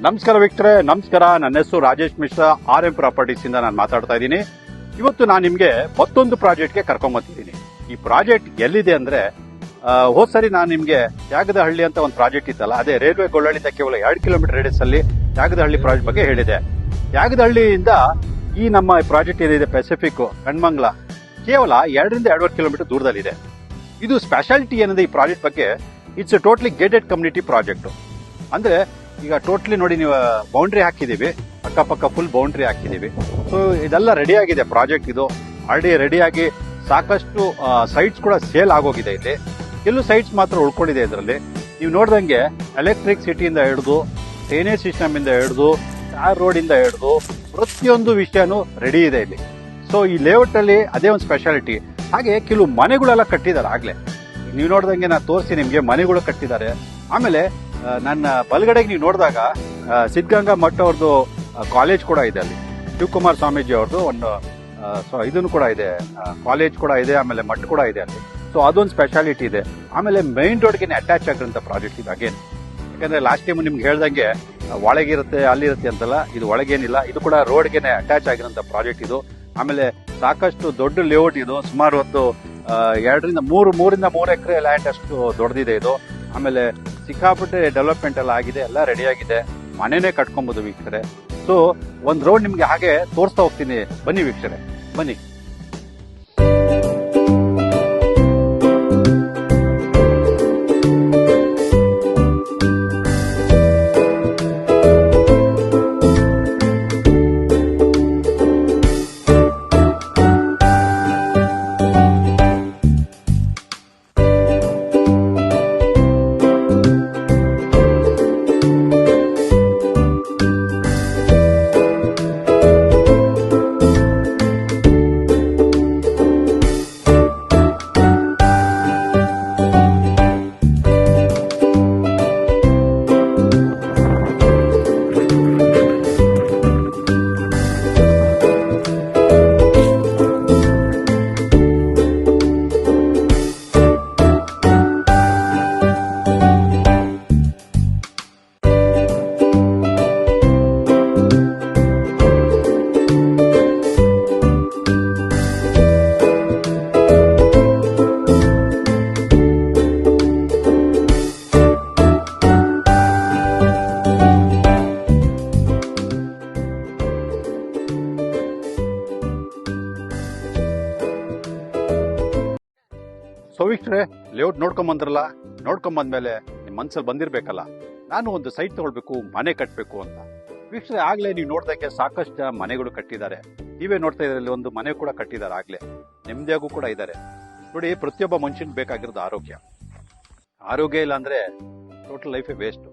ನಮಸ್ಕಾರ ವೀಕ್ಷಕರೇ, ನಮಸ್ಕಾರ. ನನ್ನ ಹೆಸರು ರಾಜೇಶ್ ಮಿಶ್ರಾ, RM ಪ್ರಾಪರ್ಟೀಸ್ ಇಂದ ನಾನು ಮಾತಾಡ್ತಾ ಇದ್ದೀನಿ. ಇವತ್ತು ನಾನು ನಿಮಗೆ ಮತ್ತೊಂದು ಪ್ರಾಜೆಕ್ಟ್ಗೆ ಕರ್ಕೊಂಡ್ಬಂದಿದ್ದೀನಿ. ಈ ಪ್ರಾಜೆಕ್ಟ್ ಎಲ್ಲಿದೆ ಅಂದ್ರೆ, ಹೋದ್ ಸರಿ ನಾನು ನಿಮಗೆ ತ್ಯಾಗದಹಳ್ಳಿ ಅಂತ ಒಂದು ಪ್ರಾಜೆಕ್ಟ್ ಇತ್ತಲ್ಲ, ಅದೇ ರೈಲ್ವೆ ಗೊಳ್ಳಳ್ಳಿಯಿಂದ ಕೇವಲ 2 ಕಿಲೋಮೀಟರ್ ರೇಡಿಯಸ್ ಅಲ್ಲಿ ತ್ಯಾಗದಹಳ್ಳಿ ಪ್ರಾಜೆಕ್ಟ್ ಬಗ್ಗೆ ಹೇಳಿದೆ. ತ್ಯಾಗದಹಳ್ಳಿಯಿಂದ ಈ ನಮ್ಮ ಪ್ರಾಜೆಕ್ಟ್ ಏನಿದೆ ಪೆಸಿಫಿಕ್ ಕಣ್ಮಂಗ್ಲ, ಕೇವಲ 2-2.5 ಕಿಲೋಮೀಟರ್ ದೂರದಲ್ಲಿದೆ. ಇದು ಸ್ಪೆಷಾಲಿಟಿ ಏನಿದೆ ಈ ಪ್ರಾಜೆಕ್ಟ್ ಬಗ್ಗೆ, it's totally gated community project. ಅಂದ್ರೆ ಈಗ ಟೋಟ್ಲಿ ನೋಡಿ, ನೀವು ಬೌಂಡ್ರಿ ಹಾಕಿದೀವಿ, ಅಕ್ಕಪಕ್ಕ ಫುಲ್ ಬೌಂಡ್ರಿ ಹಾಕಿದೀವಿ. ಸೊ ಇದೆಲ್ಲ ರೆಡಿ ಆಗಿದೆ ಪ್ರಾಜೆಕ್ಟ್. ಇದು ಆಲ್ರೆಡಿ ರೆಡಿಯಾಗಿ ಸಾಕಷ್ಟು ಸೈಟ್ಸ್ ಕೂಡ ಸೇಲ್ ಆಗೋಗಿದೆ. ಇಲ್ಲಿ ಕೆಲವು ಸೈಟ್ಸ್ ಮಾತ್ರ ಉಳ್ಕೊಂಡಿದೆ. ಇದರಲ್ಲಿ ನೀವು ನೋಡ್ದಂಗೆ ಎಲೆಕ್ಟ್ರಿಕ್ ಸಿಟಿಯಿಂದ ಹಿಡಿದು ಡ್ರೈನೇಜ್ ಸಿಸ್ಟಮ್ ಇಂದ ಹಿಡಿದು ಟಾರ್ ರೋಡ್ ಇಂದ ಹಿಡಿದು ಪ್ರತಿಯೊಂದು ವಿಷಯನೂ ರೆಡಿ ಇದೆ ಇಲ್ಲಿ. ಸೊ ಈ ಲೇಔಟ್ ಅಲ್ಲಿ ಅದೇ ಒಂದು ಸ್ಪೆಷಾಲಿಟಿ. ಹಾಗೆ ಕೆಲವು ಮನೆಗಳೆಲ್ಲ ಕಟ್ಟಿದ್ದಾರೆ ಆಗ್ಲೇ. ನೀವು ನೋಡ್ದಂಗೆ ನಾನು ತೋರಿಸಿ ನಿಮ್ಗೆ ಮನೆಗಳು ಕಟ್ಟಿದ್ದಾರೆ. ಆಮೇಲೆ ನನ್ನ ಬಲಗಡೆಗೆ ನೀವು ನೋಡಿದಾಗ ಸಿದ್ಧಗಂಗಾ ಮಠ ಅವ್ರದ್ದು ಕಾಲೇಜ್ ಕೂಡ ಇದೆ ಅಲ್ಲಿ. ಶಿವಕುಮಾರ್ ಸ್ವಾಮೀಜಿ ಅವ್ರದ್ದು ಒಂದು ಇದನ್ನು ಕೂಡ ಇದೆ, ಕಾಲೇಜ್ ಕೂಡ ಇದೆ, ಆಮೇಲೆ ಮಠ ಕೂಡ ಇದೆ ಅಲ್ಲಿ. ಸೊ ಅದೊಂದು ಸ್ಪೆಷಾಲಿಟಿ ಇದೆ. ಆಮೇಲೆ ಮೈನ್ ರೋಡ್ಗೆ ಅಟ್ಯಾಚ್ ಆಗಿರೋಂಥ ಪ್ರಾಜೆಕ್ಟ್ ಇದು ಅಗೇನ್. ಯಾಕಂದ್ರೆ ಲಾಸ್ಟ್ ಟೈಮ್ ನಿಮ್ಗೆ ಹೇಳ್ದಂಗೆ ಒಳಗಿರುತ್ತೆ ಅಲ್ಲಿರುತ್ತೆ ಅಂತಲ್ಲ, ಇದು ಒಳಗೇನಿಲ್ಲ, ಇದು ಕೂಡ ರೋಡ್ಗೆ ಅಟ್ಯಾಚ್ ಆಗಿರೋಂಥ ಪ್ರಾಜೆಕ್ಟ್ ಇದು. ಆಮೇಲೆ ಸಾಕಷ್ಟು ದೊಡ್ಡ ಲೇಔಟ್ ಇದು. ಸುಮಾರು ಒಂದು 2-3 ಎಕರೆ ಲ್ಯಾಂಡ್ ಅಷ್ಟು ದೊಡ್ಡದಿದೆ ಇದು. ಆಮೇಲೆ ಸಿಕ್ಕಾಪಟ್ಟೆ ಡೆವಲಪ್ಮೆಂಟ್ ಎಲ್ಲ ಆಗಿದೆ, ಎಲ್ಲ ರೆಡಿ ಆಗಿದೆ. ಮನೆನೇ ಕಟ್ಕೊಬಹುದು ವೀಕ್ಷಕರೇ. ಸೊ ಒಂದ್ ರೋಡ್ ನಿಮ್ಗೆ ಹಾಗೆ ತೋರಿಸ್ತಾ ಹೋಗ್ತೀನಿ, ಬನ್ನಿ ವೀಕ್ಷಕರೇ, ಬನ್ನಿ. ಸೊ ವೀಕ್ಷಕರೇ, ಲೇಔಟ್ ನೋಡ್ಕೊಂಬಂದ್ರಲ್ಲ, ನೋಡ್ಕೊಂಬಂದ್ಮೇಲೆ ನಿಮ್ಮ ಮನ್ಸಲ್ಲಿ ಬಂದಿರಬೇಕಲ್ಲ, ನಾನು ಒಂದು ಸೈಟ್ ತಗೊಳ್ಬೇಕು, ಮನೆ ಕಟ್ಟಬೇಕು ಅಂತ. ವೀಕ್ಷಕರೇ, ಆಗ್ಲೇ ನೀವು ನೋಡ್ದಂಗೆ ಸಾಕಷ್ಟು ಮನೆಗಳು ಕಟ್ಟಿದ್ದಾರೆ. ನೀವೇ ನೋಡ್ತಾ ಇದ್ರಲ್ಲಿ ಒಂದು ಮನೆ ಕೂಡ ಕಟ್ಟಿದ್ದಾರೆ ಆಗ್ಲೇ, ನೆಮ್ಮದಿಯಾಗೂ ಕೂಡ ಇದ್ದಾರೆ. ನೋಡಿ, ಪ್ರತಿಯೊಬ್ಬ ಮನುಷ್ಯನಿಗೆ ಬೇಕಾಗಿರೋದು ಆರೋಗ್ಯ. ಆರೋಗ್ಯ ಇಲ್ಲ ಅಂದ್ರೆ ಟೋಟಲ್ ಲೈಫೇ ವೇಸ್ಟ್.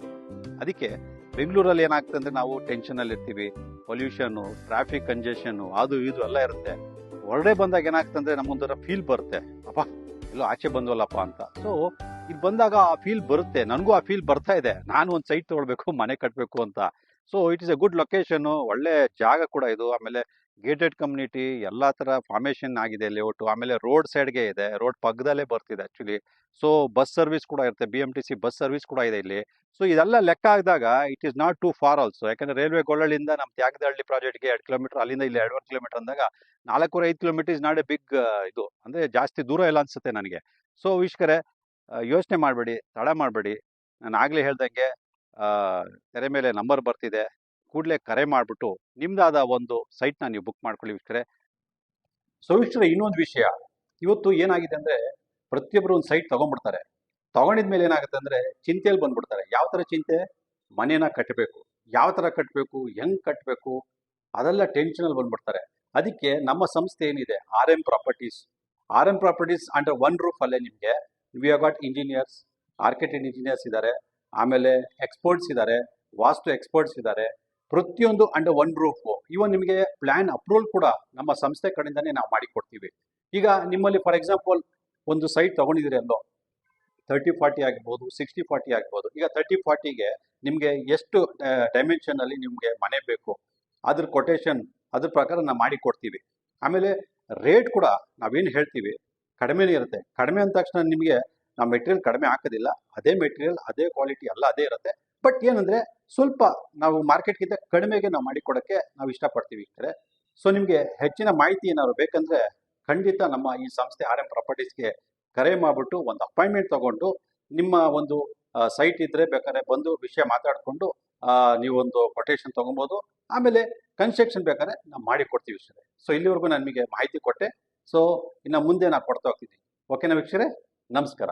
ಅದಕ್ಕೆ ಬೆಂಗಳೂರಲ್ಲಿ ಏನಾಗ್ತದೆ ಅಂದ್ರೆ, ನಾವು ಟೆನ್ಷನ್ ಅಲ್ಲಿ ಇರ್ತೀವಿ, ಪೊಲ್ಯೂಷನ್, ಟ್ರಾಫಿಕ್ ಕಂಜೆಷನ್, ಅದು ಇದು ಎಲ್ಲ ಇರುತ್ತೆ. ಹೊರಗಡೆ ಬಂದಾಗ ಏನಾಗ್ತಂದ್ರೆ ನಮಗೊಂಥರ ಫೀಲ್ ಬರುತ್ತೆ, ಅಪ್ಪ ಎಲ್ಲೋ ಆಚೆ ಬಂದ್ವಲ್ಲಪ್ಪ ಅಂತ. ಸೊ ಇಲ್ಲಿ ಬಂದಾಗ ಆ ಫೀಲ್ ಬರುತ್ತೆ. ನನಗೂ ಆ ಫೀಲ್ ಬರ್ತಾ ಇದೆ, ನಾನು ಒಂದು ಸೈಟ್ ತಗೊಳ್ಬೇಕು, ಮನೆ ಕಟ್ಟಬೇಕು ಅಂತ. So it is A good location, ಒಳ್ಳೆ ಜಾಗ ಕೂಡ ಇದು. ಆಮೇಲೆ ಗೇಟೆಡ್ ಕಮ್ಯುನಿಟಿ, ಎಲ್ಲಾ ತರ ಫಾರ್ಮೇಶನ್ ಆಗಿದೆ ಲೇಔಟ್. ಆಮೇಲೆ ರೋಡ್ ಸೈಡ್ಗೆ ಇದೆ, ರೋಡ್ ಪಕ್ಕದಲ್ಲೇ ಬರ್ತಿದೆ ಆಕ್ಚುಲಿ. ಸೊ ಬಸ್ ಸರ್ವಿಸ್ ಕೂಡ ಇರುತ್ತೆ, BMTC ಬಸ್ ಸರ್ವಿಸ್ ಕೂಡ ಇದೆ ಇಲ್ಲಿ. ಸೊ ಇದೆಲ್ಲ ಲೆಕ್ಕ ಹಾಕಿದಾಗ it is not two for also. ಯಾಕಂದ್ರೆ ರೈಲ್ವೆ ಗೊಳ್ಳಳ್ಳಿಯಿಂದ ನಮ್ಮ ತ್ಯಾಗದಹಳ್ಳಿ ಪ್ರಾಜೆಕ್ಟ್ಗೆ 2 ಕಿಲೋಮೀಟರ್, ಅಲ್ಲಿಂದ ಇಲ್ಲಿ 2.5 ಕಿಲೋಮೀಟರ್ ಅಂದಾಗ 4-5 kilometre is not a big ಇದು, ಅಂದ್ರೆ ಜಾಸ್ತಿ ದೂರ ಇಲ್ಲ ಅನ್ಸುತ್ತೆ ನನಗೆ. ಸೊ ವೀಕ್ಷಕರೇ, ಯೋಚನೆ ಮಾಡಬೇಡಿ, ತಡ ಮಾಡಬೇಡಿ. ನಾನು ಆಗ್ಲೇ ಹೇಳ್ದಂಗೆ ತೆರೆ ಮೇಲೆ ನಂಬರ್ ಬರ್ತಿದೆ, ಕೂಡಲೇ ಕರೆ ಮಾಡಿಬಿಟ್ಟು ನಿಮ್ದಾದ ಒಂದು ಸೈಟ್ನ ನೀವು ಬುಕ್ ಮಾಡ್ಕೊಳ್ಳಿ ವೀಕ್ಷಕರೇ. ಸೊ ವೀಕ್ಷಕರೇ, ಇನ್ನೊಂದು ವಿಷಯ, ಇವತ್ತು ಏನಾಗಿದೆ ಅಂದ್ರೆ, ಪ್ರತಿಯೊಬ್ಬರು ಒಂದು ಸೈಟ್ ತಗೊಂಡ್ಬಿಡ್ತಾರೆ. ತಗೊಂಡಿದ್ಮೇಲೆ ಏನಾಗುತ್ತೆ ಅಂದ್ರೆ ಚಿಂತೆಯಲ್ಲಿ ಬಂದ್ಬಿಡ್ತಾರೆ. ಯಾವ ತರ ಚಿಂತೆ? ಮನೇನ ಕಟ್ಟಬೇಕು, ಯಾವ ತರ ಕಟ್ಟಬೇಕು, ಹೆಂಗ್ ಕಟ್ಟಬೇಕು, ಅದೆಲ್ಲ ಟೆನ್ಷನ್ ಅಲ್ಲಿ ಬಂದ್ಬಿಡ್ತಾರೆ. ಅದಕ್ಕೆ ನಮ್ಮ ಸಂಸ್ಥೆ ಏನಿದೆ, RM properties under one roof ಅಲ್ಲೇ ನಿಮಗೆ we have got engineers, architect engineers ಇದ್ದಾರೆ, ಆಮೇಲೆ ಎಕ್ಸ್ಪರ್ಟ್ಸ್ ಇದ್ದಾರೆ, ವಾಸ್ತು ಎಕ್ಸ್ಪರ್ಟ್ಸ್ ಇದ್ದಾರೆ. ಪ್ರತಿಯೊಂದು ಅಂಡರ್ ಒನ್ ರೂಫ್. ಇವನ್ ನಿಮಗೆ ಪ್ಲಾನ್ ಅಪ್ರೂವಲ್ ಕೂಡ ನಮ್ಮ ಸಂಸ್ಥೆ ಕಡೆಯಿಂದಾನೇ ನಾವು ಮಾಡಿಕೊಡ್ತೀವಿ. ಈಗ ನಿಮ್ಮಲ್ಲಿ ಫಾರ್ ಎಕ್ಸಾಂಪಲ್ ಒಂದು ಸೈಟ್ ತಗೊಂಡಿದ್ದೀರಿ ಅಲ್ಲೋ, 30-40 ಆಗ್ಬೋದು, 60-40 ಆಗ್ಬೋದು. ಈಗ 30-40ಗೆ ನಿಮಗೆ ಎಷ್ಟು ಡೈಮೆನ್ಷನ್ ಅಲ್ಲಿ ನಿಮ್ಗೆ ಮನೆ ಬೇಕು, ಅದ್ರ ಕೊಟೇಶನ್ ಅದ್ರ ಪ್ರಕಾರ ನಾವು ಮಾಡಿ ಕೊಡ್ತೀವಿ. ಆಮೇಲೆ ರೇಟ್ ಕೂಡ ನಾವೇನು ಹೇಳ್ತೀವಿ ಕಡಿಮೆನೇ ಇರುತ್ತೆ. ಕಡಿಮೆ ಅಂದ ತಕ್ಷಣ ನಿಮಗೆ ನಾವು ಮೆಟೀರಿಯಲ್ ಕಡಿಮೆ ಹಾಕೋದಿಲ್ಲ, ಅದೇ ಮೆಟೀರಿಯಲ್ ಅದೇ ಕ್ವಾಲಿಟಿ ಎಲ್ಲ ಅದೇ ಇರುತ್ತೆ. ಬಟ್ ಏನಂದ್ರೆ ಸ್ವಲ್ಪ ನಾವು ಮಾರ್ಕೆಟ್ಗಿಂತ ಕಡಿಮೆಗೆ ನಾವು ಮಾಡಿಕೊಡೋಕ್ಕೆ ನಾವು ಇಷ್ಟಪಡ್ತೀವಿ ವೀಕ್ಷಕರೇ. ಸೊ ನಿಮಗೆ ಹೆಚ್ಚಿನ ಮಾಹಿತಿ ಏನಾದ್ರು ಬೇಕಂದ್ರೆ ಖಂಡಿತ ನಮ್ಮ ಈ ಸಂಸ್ಥೆ RM ಪ್ರಾಪರ್ಟೀಸ್ಗೆ ಕರೆ ಮಾಡಿಬಿಟ್ಟು ಒಂದು ಅಪಾಯಿಂಟ್ಮೆಂಟ್ ತಗೊಂಡು ನಿಮ್ಮ ಒಂದು ಸೈಟ್ ಇದ್ರೆ ಬೇಕಾದ್ರೆ ಬಂದು ವಿಷಯ ಮಾತಾಡಿಕೊಂಡು ನೀವೊಂದು ಕೊಟೇಶನ್ ತಗೊಬೋದು. ಆಮೇಲೆ ಕನ್ಸ್ಟ್ರಕ್ಷನ್ ಬೇಕಾದ್ರೆ ನಾವು ಮಾಡಿ ಕೊಡ್ತೀವಿ ವೀಕ್ಷಕರೇ. ಸೊ ಇಲ್ಲಿವರೆಗೂ ನಾನು ನಿಮಗೆ ಮಾಹಿತಿ ಕೊಟ್ಟೆ. ಸೊ ಇನ್ನು ಮುಂದೆ ನಾನು ಕೊಡ್ತಾ ಹೋಗ್ತೀನಿ. ಓಕೆನಾ ವೀಕ್ಷಕರೇ? ನಮಸ್ಕಾರ.